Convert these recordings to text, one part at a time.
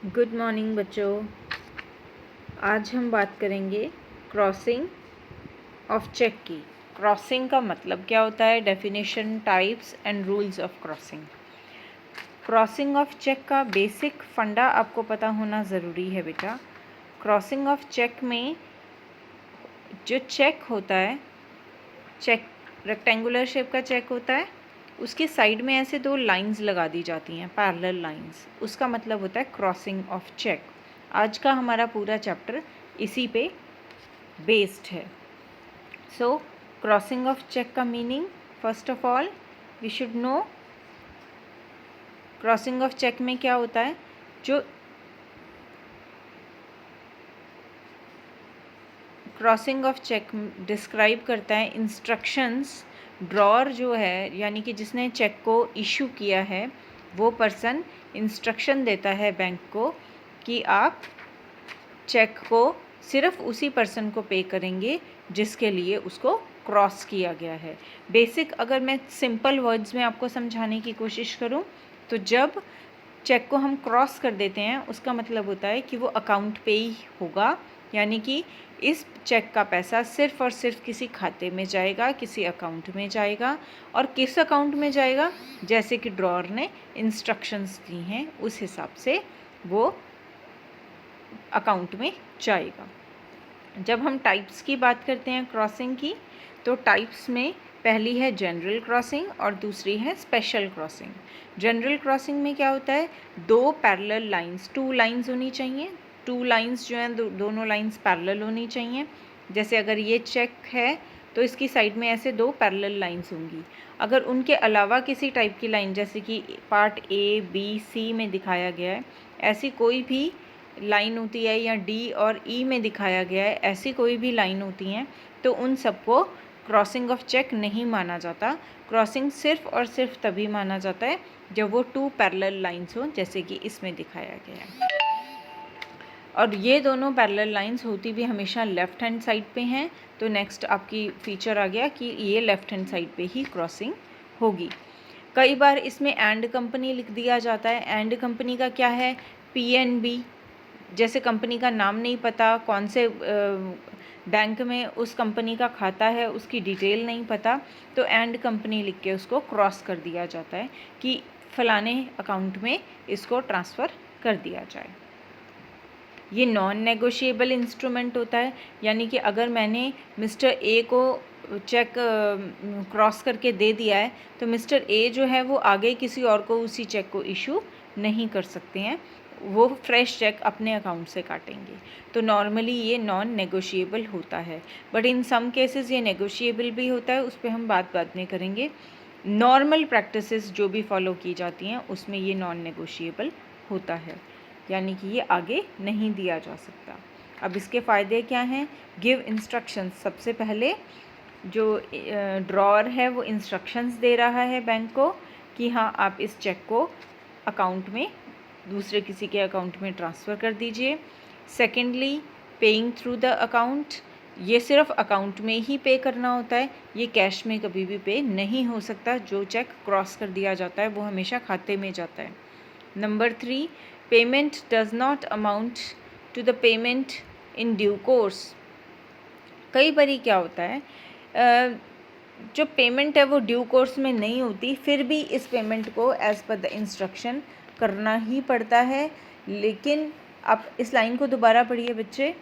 Good morning बच्चों। आज हम बात करेंगे क्रॉसिंग ऑफ चेक की। क्रॉसिंग का मतलब क्या होता है, definition, types and rules of crossing. Crossing of cheque का बेसिक फंडा आपको पता होना ज़रूरी है बेटा। क्रॉसिंग ऑफ चेक में जो चेक होता है, चेक रेक्टेंगुलर शेप का चेक होता है, उसकी साइड में ऐसे दो लाइंस लगा दी जाती हैं, पैरेलल लाइंस। उसका मतलब होता है क्रॉसिंग ऑफ चेक। आज का हमारा पूरा चैप्टर इसी पे बेस्ड है। सो क्रॉसिंग ऑफ चेक का meaning, first of all we should know crossing of cheque में क्या होता है। जो क्रॉसिंग ऑफ चेक डिस्क्राइब करता है इंस्ट्रक्शंस। ड्रॉअर जो है, यानी कि जिसने चेक को इशू किया है, वो पर्सन इंस्ट्रक्शन देता है बैंक को कि आप चेक को सिर्फ उसी पर्सन को पे करेंगे जिसके लिए उसको क्रॉस किया गया है। बेसिक अगर मैं सिंपल वर्ड्स में आपको समझाने की कोशिश करूं, तो जब चेक को हम क्रॉस कर देते हैं, उसका मतलब होता है कि वो अकाउंट पे ही होगा, यानी कि इस चेक का पैसा सिर्फ और सिर्फ किसी खाते में जाएगा, किसी अकाउंट में जाएगा। और किस अकाउंट में जाएगा, जैसे कि ड्रॉअर ने इंस्ट्रक्शंस दी हैं उस हिसाब से वो अकाउंट में जाएगा। जब हम टाइप्स की बात करते हैं क्रॉसिंग की, तो टाइप्स में पहली है जनरल क्रॉसिंग और दूसरी है स्पेशल क्रॉसिंग। जनरल क्रॉसिंग में क्या होता है, दो पैरेलल लाइंस, टू लाइंस होनी चाहिए। टू लाइंस जो हैं, दोनों लाइंस पैरेलल होनी चाहिए। जैसे अगर ये चेक है तो इसकी साइड में ऐसे दो पैरेलल लाइंस होंगी। अगर उनके अलावा किसी टाइप की लाइन, जैसे कि पार्ट ए बी सी में दिखाया गया है, ऐसी कोई भी लाइन होती है, या डी और ई में दिखाया गया है, ऐसी कोई भी लाइन होती हैं, तो उन सबको क्रॉसिंग ऑफ चेक नहीं माना जाता। क्रॉसिंग सिर्फ और सिर्फ तभी माना जाता है जब वो टू पैरेलल लाइंस हों, जैसे कि इसमें दिखाया गया है। और ये दोनों पैरेलल लाइंस होती भी हमेशा लेफ़्ट हैंड साइड पे हैं। तो नेक्स्ट आपकी फीचर आ गया कि ये लेफ़्ट हैंड साइड पे ही क्रॉसिंग होगी। कई बार इसमें एंड कंपनी लिख दिया जाता है। एंड कंपनी का क्या है, PNB। जैसे कंपनी का नाम नहीं पता, कौन से बैंक में उस कंपनी का खाता है, उसकी डिटेल नहीं पता, तो एंड कंपनी लिख के उसको क्रॉस कर दिया जाता है कि फलाने अकाउंट में इसको ट्रांसफ़र कर दिया जाए। ये नॉन नेगोशिएबल इंस्ट्रूमेंट होता है, यानी कि अगर मैंने मिस्टर ए को चेक क्रॉस करके दे दिया है, तो मिस्टर ए जो है वो आगे किसी और को उसी चेक को इशू नहीं कर सकते हैं, वो फ्रेश चेक अपने अकाउंट से काटेंगे। तो नॉर्मली ये नॉन नेगोशिएबल होता है, बट इन सम केसेस ये नेगोशिएबल भी होता है, उस पर हम बात बाद में करेंगे। नॉर्मल प्रैक्टिसेस जो भी फॉलो की जाती हैं उसमें ये नॉन नेगोशिएबल होता है, यानी कि ये आगे नहीं दिया जा सकता। अब इसके फ़ायदे क्या हैं, गिव इंस्ट्रक्शंस। सबसे पहले जो ड्रॉअर है वो इंस्ट्रक्शंस दे रहा है बैंक को कि हाँ आप इस चेक को अकाउंट में, दूसरे किसी के अकाउंट में ट्रांसफ़र कर दीजिए। Secondly, paying through the account. ये सिर्फ अकाउंट में ही पे करना होता है, ये कैश में कभी भी पे नहीं हो सकता। जो चेक क्रॉस कर दिया जाता है वो हमेशा खाते में जाता है। Number 3, payment does not amount to the payment in due course. कई बारी क्या होता है, जो पेमेंट है वो ड्यू कोर्स में नहीं होती, फिर भी इस पेमेंट को एज़ पर द इंस्ट्रक्शन करना ही पड़ता है। लेकिन आप इस लाइन को दोबारा पढ़िए बच्चे,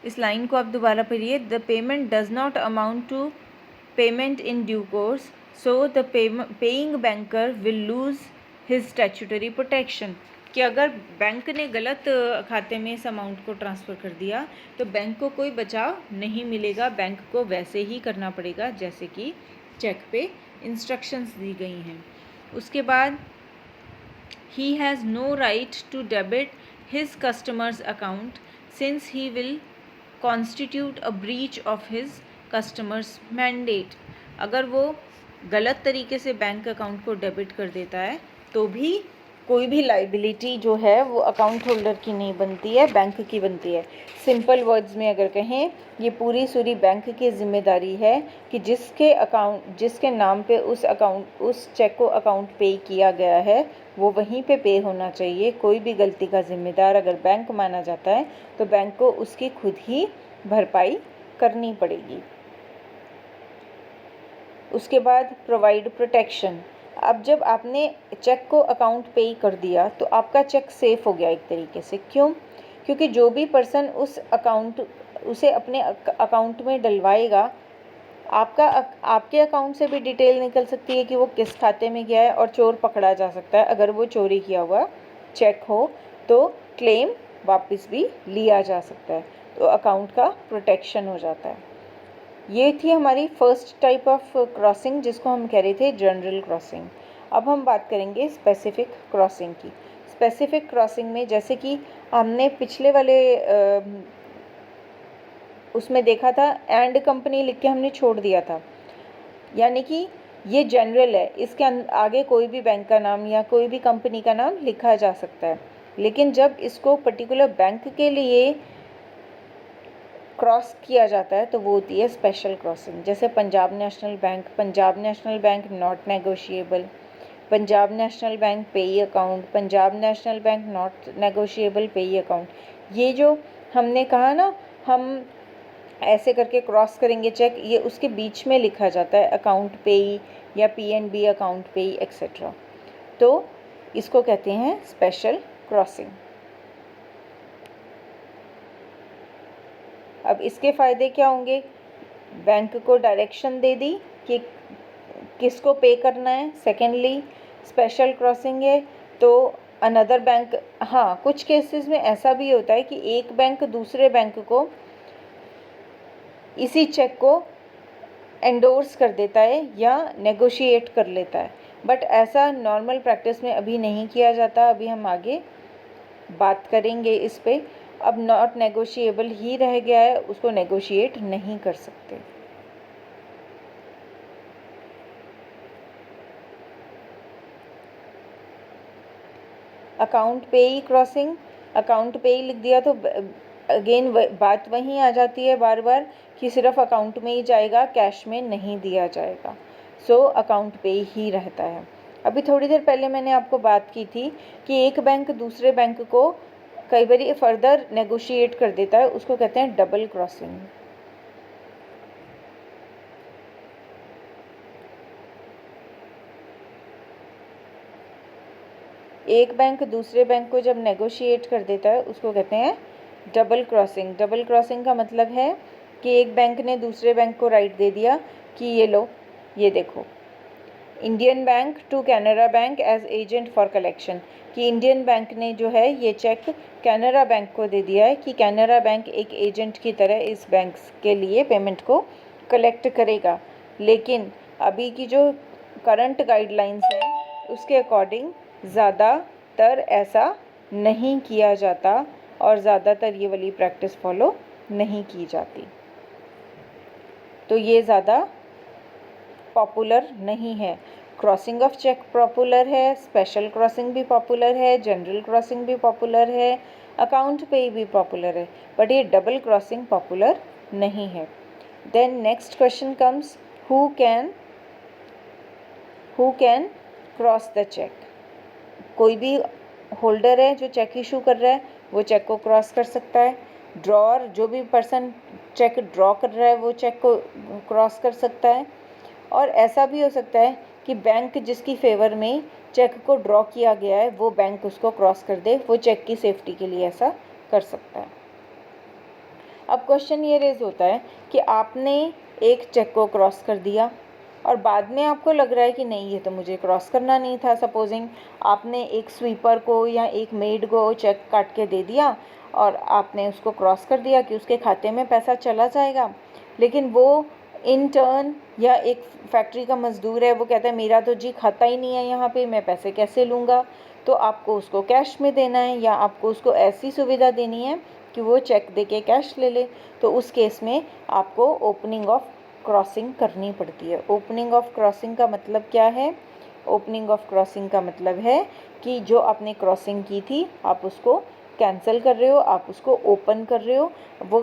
इस लाइन को आप दोबारा पढ़िए। The payment does not amount to payment in due course, so the paying banker will lose his statutory protection. कि अगर बैंक ने गलत खाते में इस अमाउंट को ट्रांसफ़र कर दिया तो बैंक को कोई बचाव नहीं मिलेगा, बैंक को वैसे ही करना पड़ेगा जैसे कि चेक पे इंस्ट्रक्शंस दी गई हैं। उसके बाद, he has no right to debit his customer's account since he will constitute a breach of his customer's mandate. अगर वो गलत तरीके से बैंक अकाउंट को डेबिट कर देता है तो भी कोई भी लाइबिलिटी जो है वो अकाउंट होल्डर की नहीं बनती है, बैंक की बनती है। सिंपल वर्ड्स में अगर कहें, ये पूरी सूरी बैंक की जिम्मेदारी है कि जिसके नाम पे उस चेक को अकाउंट पे किया गया है वो वहीं पे होना चाहिए। कोई भी गलती का जिम्मेदार अगर बैंक माना जाता है तो बैंक को उसकी खुद ही भरपाई करनी पड़ेगी। उसके बाद प्रोवाइड प्रोटेक्शन। अब जब आपने चेक को अकाउंट पे कर दिया तो आपका चेक सेफ हो गया एक तरीके से। क्यों? क्योंकि जो भी पर्सन उसे अपने अकाउंट में डलवाएगा, आपके अकाउंट से भी डिटेल निकल सकती है कि वो किस खाते में गया है और चोर पकड़ा जा सकता है। अगर वो चोरी किया हुआ चेक हो तो क्लेम वापस भी लिया जा सकता है, तो अकाउंट का प्रोटेक्शन हो जाता है। ये थी हमारी फर्स्ट टाइप ऑफ क्रॉसिंग जिसको हम कह रहे थे जनरल क्रॉसिंग। अब हम बात करेंगे स्पेसिफिक क्रॉसिंग की। स्पेसिफिक क्रॉसिंग में जैसे कि हमने पिछले वाले उसमें देखा था, एंड कंपनी लिख के हमने छोड़ दिया था, यानी कि ये जनरल है, इसके आगे कोई भी बैंक का नाम या कोई भी कंपनी का नाम लिखा जा सकता है। लेकिन जब इसको पर्टिकुलर बैंक के लिए क्रॉस किया जाता है तो वो होती है स्पेशल क्रॉसिंग। जैसे Punjab National Bank not negotiable, Punjab National Bank payee account, Punjab National Bank not negotiable payee account. ये जो हमने कहा ना, हम ऐसे करके क्रॉस करेंगे चेक, ये उसके बीच में लिखा जाता है अकाउंट पेई या PNB अकाउंट पेई एक्सेट्रा, तो इसको कहते हैं स्पेशल क्रॉसिंग। अब इसके फ़ायदे क्या होंगे? बैंक को डायरेक्शन दे दी कि किसको पे करना है। सेकेंडली स्पेशल क्रॉसिंग है तो अनदर बैंक, हाँ कुछ केसेस में ऐसा भी होता है कि एक बैंक दूसरे बैंक को इसी चेक को एंडोर्स कर देता है या नेगोशिएट कर लेता है, बट ऐसा नॉर्मल प्रैक्टिस में अभी नहीं किया जाता। अभी हम आगे बात करेंगे इस पे। अब नॉट नेगोशिएबल ही रह गया है, उसको नेगोशिएट नहीं कर सकते। अकाउंट पे ही क्रॉसिंग, अकाउंट पे ही लिख दिया तो अगेन बात वहीं आ जाती है बार बार कि सिर्फ अकाउंट में ही जाएगा, कैश में नहीं दिया जाएगा। सो अकाउंट पे ही रहता है। अभी थोड़ी देर पहले मैंने आपको बात की थी कि एक बैंक दूसरे बैंक को कई बार फर्दर नेगोशिएट कर देता है, उसको कहते हैं डबल क्रॉसिंग। एक बैंक दूसरे बैंक को जब नेगोशिएट कर देता है उसको कहते हैं डबल क्रॉसिंग। डबल क्रॉसिंग का मतलब है कि एक बैंक ने दूसरे बैंक को राइट दे दिया कि ये लो, ये देखो, Indian bank to Canara bank as agent for collection, कि इंडियन बैंक ने जो है ये चेक कैनरा बैंक को दे दिया है कि कैनरा बैंक एक एजेंट की तरह इस बैंक के लिए पेमेंट को कलेक्ट करेगा। लेकिन अभी की जो करंट गाइडलाइंस हैं उसके अकॉर्डिंग ज़्यादातर ऐसा नहीं किया जाता और ज़्यादातर ये वाली प्रैक्टिस फॉलो नहीं की जाती, तो ये ज़्यादा पॉपुलर नहीं है। क्रॉसिंग ऑफ चेक पॉपुलर है, स्पेशल क्रॉसिंग भी पॉपुलर है, जनरल क्रॉसिंग भी पॉपुलर है, अकाउंट पे भी पॉपुलर है, बट ये डबल क्रॉसिंग पॉपुलर नहीं है। Then next question comes, who can cross the cheque. कोई भी होल्डर है जो चेक इशू कर रहा है वो चेक को क्रॉस कर सकता है। ड्रॉअर, जो भी पर्सन चेक ड्रॉ कर रहा है वो चेक को क्रॉस कर सकता है। और ऐसा भी हो सकता है कि बैंक जिसकी फेवर में चेक को ड्रॉ किया गया है वो बैंक उसको क्रॉस कर दे, वो चेक की सेफ्टी के लिए ऐसा कर सकता है। अब क्वेश्चन ये रेज होता है कि आपने एक चेक को क्रॉस कर दिया और बाद में आपको लग रहा है कि नहीं, ये तो मुझे क्रॉस करना नहीं था। सपोजिंग आपने एक स्वीपर को या एक मेड को चेक काट के दे दिया और आपने उसको क्रॉस कर दिया कि उसके खाते में पैसा चला जाएगा, लेकिन वो इन टर्न या एक फैक्ट्री का मज़दूर है वो कहता है मेरा तो जी खाता ही नहीं है यहाँ पे, मैं पैसे कैसे लूँगा, तो आपको उसको कैश में देना है या आपको उसको ऐसी सुविधा देनी है कि वो चेक दे के कैश ले ले, तो उस केस में आपको ओपनिंग ऑफ क्रॉसिंग करनी पड़ती है। ओपनिंग ऑफ क्रॉसिंग का मतलब क्या है? ओपनिंग ऑफ क्रॉसिंग का मतलब है कि जो आपने क्रॉसिंग की थी आप उसको कैंसिल कर रहे हो, आप उसको ओपन कर रहे हो, वो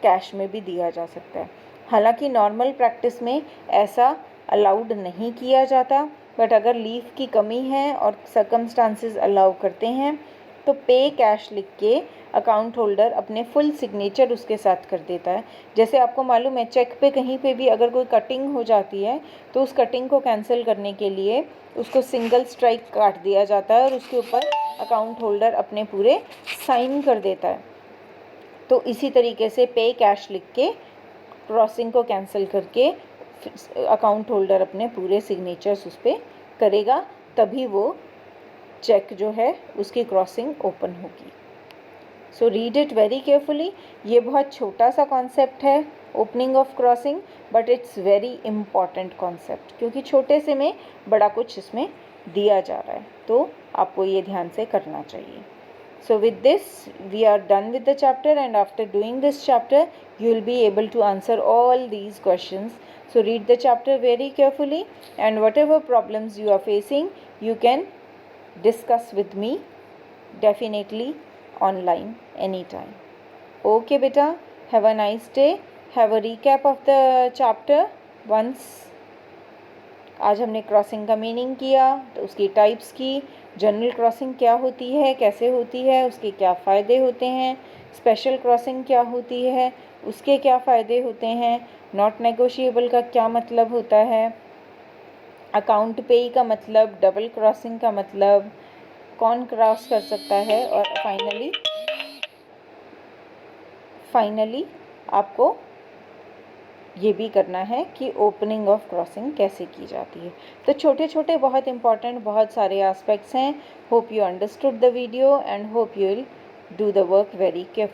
कैश में भी दिया जा सकता है। हालांकि नॉर्मल प्रैक्टिस में ऐसा अलाउड नहीं किया जाता, बट अगर लीव की कमी है और सर्कमस्टांसेस अलाउ करते हैं तो पे कैश लिख के अकाउंट होल्डर अपने फुल सिग्नेचर उसके साथ कर देता है। जैसे आपको मालूम है चेक पे कहीं पे भी अगर कोई कटिंग हो जाती है तो उस कटिंग को कैंसिल करने के लिए उसको सिंगल स्ट्राइक काट दिया जाता है और उसके ऊपर अकाउंट होल्डर अपने पूरे साइन कर देता है। तो इसी तरीके से पे कैश लिख के क्रॉसिंग को कैंसिल करके अकाउंट होल्डर अपने पूरे सिग्नेचर्स उस पर करेगा, तभी वो चेक जो है उसकी क्रॉसिंग ओपन होगी। So read it very carefully. ये बहुत छोटा सा कॉन्सेप्ट है opening of crossing, but it's very important concept, क्योंकि छोटे से में बड़ा कुछ इसमें दिया जा रहा है, तो आपको ये ध्यान से करना चाहिए। So with this we are done with the chapter, and after doing this chapter you will be able to answer all these questions. So read the chapter very carefully, and whatever problems you are facing you can discuss with me definitely online anytime. Okay beta, have a nice day. Have a recap of the chapter once. आज हमने crossing का meaning किया, तो उसकी types की, general crossing क्या होती है, कैसे होती है, उसके क्या फ़ायदे होते हैं, स्पेशल क्रॉसिंग क्या होती है, उसके क्या फ़ायदे होते हैं, नॉट नेगोशिएबल का क्या मतलब होता है, अकाउंट पेई का मतलब, डबल क्रॉसिंग का मतलब, कौन क्रॉस कर सकता है, और फाइनली आपको ये भी करना है कि ओपनिंग ऑफ क्रॉसिंग कैसे की जाती है। तो छोटे छोटे बहुत इंपॉर्टेंट बहुत सारे एस्पेक्ट्स हैं। Hope you understood the video and hope you will do the work very carefully.